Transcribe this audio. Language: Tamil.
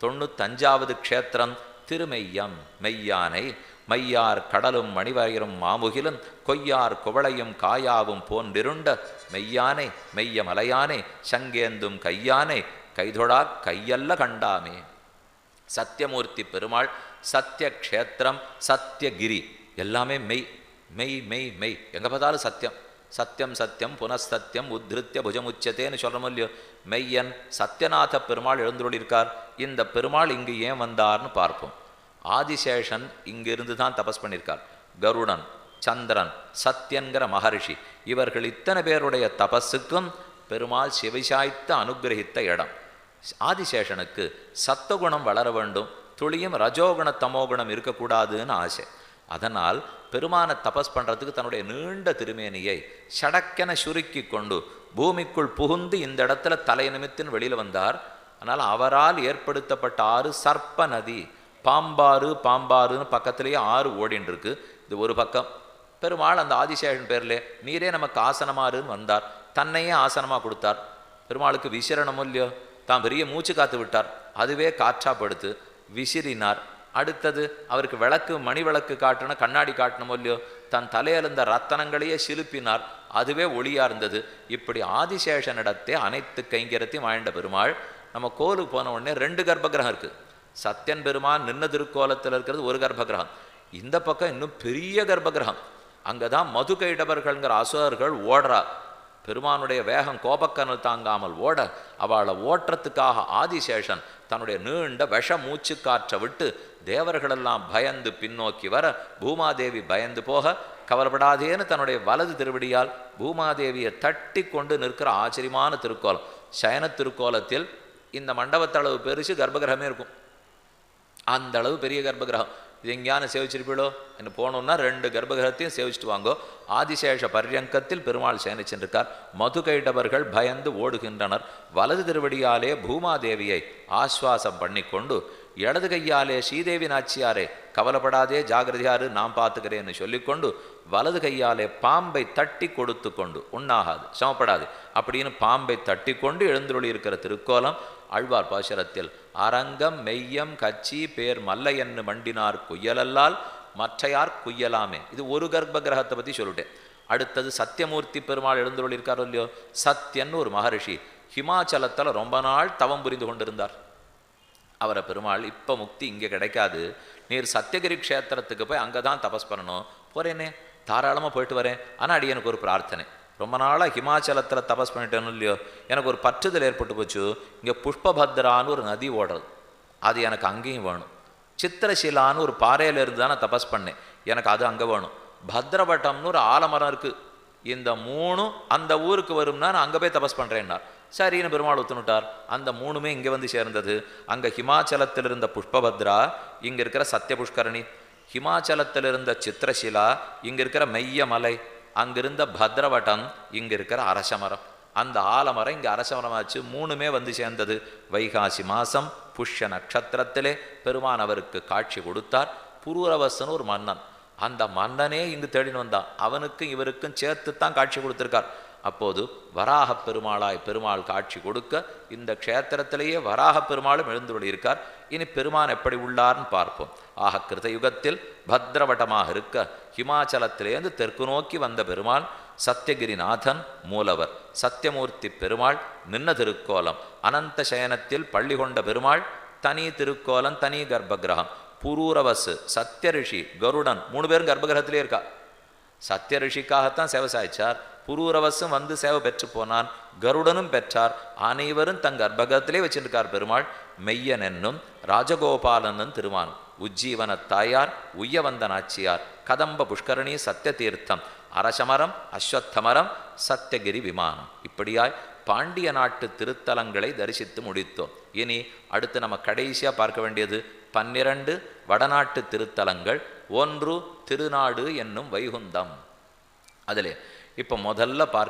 95வது க்ஷேத்திரம் திருமெய்யம். மெய்யானை மையார் கடலும் மணிவயிரும் மாமுகிலும் கொய்யார் குவளையும் காயாவும் போன்றிருண்ட மெய்யானை மெய்ய மலையானை சங்கேந்தும் கையானை கைதொழா கையல்ல கண்டாமே. சத்தியமூர்த்தி பெருமாள், சத்திய க்ஷேத்திரம், சத்தியகிரி, எல்லாமே மெய் மெய் மெய் மெய். எங்கே பார்த்தாலும் சத்தியம் சத்தியம் சத்தியம் புனஸ்தத்தியம் உத்ருத்திய புஜமுச்சத்தேன்னு சொல்கிறோமோ இல்லையோ. மெய்யன் சத்யநாத பெருமாள் எழுந்துள்ளிருக்கார். இந்த பெருமாள் இங்கு ஏன் வந்தார்னு பார்ப்போம். ஆதிசேஷன் இங்கிருந்து தான் தபஸ் பண்ணியிருக்கார். கருடன், சந்திரன், சத்யன்கிற மகர்ஷி, இவர்கள் இத்தனை பேருடைய தபஸுக்கும் பெருமாள் சிவசாய்த்து அனுகிரகித்த இடம். ஆதிசேஷனுக்கு சத்துவகுணம் வளர வேண்டும், துளியும் ரஜோகுண தமோகுணம் இருக்கக்கூடாதுன்னு ஆசை. அதனால் பெருமானை தபஸ் பண்ணுறதுக்கு தன்னுடைய நீண்ட திருமேனியை சடக்கென சுருக்கி கொண்டு பூமிக்குள் புகுந்து இந்த இடத்துல தலை நிமித்தின்னு வெளியில் வந்தார். அதனால் அவரால் ஏற்படுத்தப்பட்ட ஆறு சர்ப்ப நதி. பாம்பாறு பாம்பாறுன்னு பக்கத்திலேயே ஆறு ஓடின்னு இருக்கு. இது ஒரு பக்கம். பெருமாள் அந்த ஆதிசேஷன் பேர்லே நீரே நமக்கு ஆசனமாறுன்னு வந்தார். தன்னையே ஆசனமாக கொடுத்தார். பெருமாளுக்கு விசிரணமும் இல்லையோ, தான் பெரிய மூச்சு காத்து விட்டார். அதுவே காற்றா படுத்து விசிறினார். அடுத்தது அவருக்கு விளக்கு, மணி விளக்கு காட்டணும், கண்ணாடி காட்டணுமோ இல்லையோ, தன் தலையில் இருந்த ரத்தனங்களையே சிலுப்பினார். அதுவே ஒளியா இருந்தது. இப்படி ஆதிசேஷனிடத்தே அனைத்து கைங்கரத்தையும் வாழ்ந்த பெருமாள். நம்ம கோலுக்கு போன உடனே 2 கர்ப்பகிரகம் இருக்குது. சத்யன் பெருமான் நின்ன திருக்கோலத்தில் இருக்கிறது ஒரு கர்ப்பகிரகம். இந்த பக்கம் இன்னும் பெரிய கர்ப்பகிரகம். அங்கே தான் மது கைடவர்கள்ங்கிற அசுரர்கள் ஓடுறா. பெருமானுடைய வேகம் கோபக்கனல் தாங்காமல் ஓட, அவளை ஓட்டுறதுக்காக ஆதிசேஷன் தன்னுடைய நீண்ட விஷ மூச்சு காற்றை விட்டு தேவர்களெல்லாம் பயந்து பின்னோக்கி வர, பூமாதேவி பயந்து போக, கவலைப்படாதேன்னு தன்னுடைய வலது திருவடியால் பூமாதேவியை தட்டி கொண்டு நிற்கிற ஆச்சரியமான திருக்கோலம். சயன திருக்கோலத்தில் இந்த மண்டபத்தளவு பெருசு கர்ப்பகிரகமே இருக்கும். அந்த அளவு பெரிய கர்ப்பகிரகம். இது எங்கேயான சேவிச்சிருப்பீளோ என்ன போகணுன்னா 2 கர்ப்பகிரகத்தையும் சேவிச்சுட்டு வாங்கோ. ஆதிசேஷ பர்யங்கத்தில் பெருமாள் சேனிச்சிருக்கார். மது கைடவர்கள் பயந்து ஓடுகின்றனர். வலது திருவடியாலே பூமாதேவியை ஆஸ்வாசம் பண்ணி கொண்டு, இடது கையாலே ஸ்ரீதேவி நாச்சியாரே கவலைப்படாதே ஜாகிரதையாரு நான் பார்த்துக்கிறேன்னு சொல்லிக்கொண்டு, வலது கையாலே பாம்பை தட்டி கொடுத்து கொண்டு, உண்ணாகாது சமப்படாது அப்படின்னு பாம்பை தட்டி கொண்டு எழுந்துள்ளி இருக்கிற திருக்கோலம். ஆழ்வார் பாசுரத்தில் அரங்கம் மெய்யம் கச்சி பேர் மல்லையன்னு மண்டினார் குய்யலல்லால் மற்றையார் குய்யலாமே. இது ஒரு கர்ப்ப கிரகத்தை பற்றி சொல்லிட்டேன். அடுத்தது சத்தியமூர்த்தி பெருமாள் எழுந்துள்ளிருக்காரோ இல்லையோ. சத்யன் ஒரு மகரிஷி ஹிமாச்சலத்தில் ரொம்ப நாள் தவம் புரிந்து கொண்டிருந்தார். அவரை பெருமாள் இப்போ முக்தி இங்கே கிடைக்காது, நீர் சத்தியகிரி க்ஷேத்திரத்துக்கு போய் அங்கே தான் தபஸ் பண்ணணும். போகிறேனே, தாராளமாக போயிட்டு வரேன். ஆனால் அடி எனக்கு ஒரு பிரார்த்தனை. ரொம்ப நாளாக ஹிமாச்சலத்தில் தபஸ் பண்ணிட்டேன்னு இல்லையோ, எனக்கு ஒரு பற்றுதல் ஏற்பட்டு போச்சு. இங்கே புஷ்பபத்ரான்னு ஒரு நதி ஓடுறது, அது எனக்கு அங்கேயும் வேணும். சித்திரசீலான்னு ஒரு பாறையில் இருந்து தான் நான் தபஸ் பண்ணேன், எனக்கு அது அங்கே வேணும். பத்ரவட்டம்னு ஒரு ஆலமரம் இருக்குது. இந்த 3 அந்த ஊருக்கு வரும்னா நான் அங்கே போய் தபஸ் பண்ணுறேன்னார். சரின்னு பெருமாள் ஒத்துனுட்டார். அந்த 3மே இங்கே வந்து சேர்ந்தது. அங்கே ஹிமாச்சலத்தில் இருந்த புஷ்பபத்ரா, இங்கே இருக்கிற சத்திய புஷ்கரணி. ஹிமாச்சலத்தில் இருந்த சித்திரசீலா, இங்கே இருக்கிற மெய்ய மலை. அங்கிருந்த பத்ரவட்டம், இங்கே இருக்கிற அரசமரம். அந்த ஆலமரம் இங்கே அரசமரமாச்சு. 3மே வந்து சேர்ந்தது. வைகாசி மாதம் புஷ்ய நட்சத்திரத்திலே பெருமான் அவருக்கு காட்சி கொடுத்தார். புரூரவசன் ஒரு மன்னன், அந்த மன்னனே இங்கு தேடின்னு வந்தான். அவனுக்கும் இவருக்கும் சேர்த்து தான் காட்சி கொடுத்திருக்கார். அப்போது வராக பெருமாளாய் பெருமாள் காட்சி கொடுக்க, இந்த க்ஷேத்திரத்திலேயே வராக பெருமாளும் எழுந்துள்ளி இருக்கார். இனி பெருமான் எப்படி உள்ளார்னு பார்ப்போம். ஆக கிருதயுகத்தில் பத்ரவட்டமாக இருக்க ஹிமாச்சலத்திலேருந்து தெற்கு நோக்கி வந்த பெருமாள் சத்தியகிரிநாதன் மூலவர். சத்தியமூர்த்தி பெருமாள் நின்ன திருக்கோலம். அனந்த சயனத்தில் பள்ளி கொண்ட பெருமாள் தனி திருக்கோலம், தனி கர்ப்பகிரகம். புரூரவசு, சத்திய ரிஷி, கருடன் 3 பேரும் கர்ப்பகிரகத்திலே இருக்கா. சத்திய ரிஷிக்காகத்தான் சேவை சாய்ச்சார். புரூரவசும் வந்து சேவை பெற்று போனான். கருடனும் பெற்றார். அனைவரும் தங் கர்ப்பகத்திலே வச்சிருக்கார் பெருமாள். மெய்யன் என்னும் ராஜகோபாலன் திருமான், உஜ்ஜீவன தாயார், உய்யவந்த நாச்சியார், கதம்ப புஷ்கரணி, சத்திய தீர்த்தம், அரசமரம், அஸ்வத்தமரம், சத்தியகிரி விமானம். இப்படியாய் பாண்டிய நாட்டு திருத்தலங்களை தரிசித்து முடித்தோம். இனி அடுத்து நம்ம கடைசியாக பார்க்க வேண்டியது 12 வடநாட்டு திருத்தலங்கள். 1 திருநாடு என்னும் வைகுந்தம். அதில் இப்போ முதல்ல பார்க்க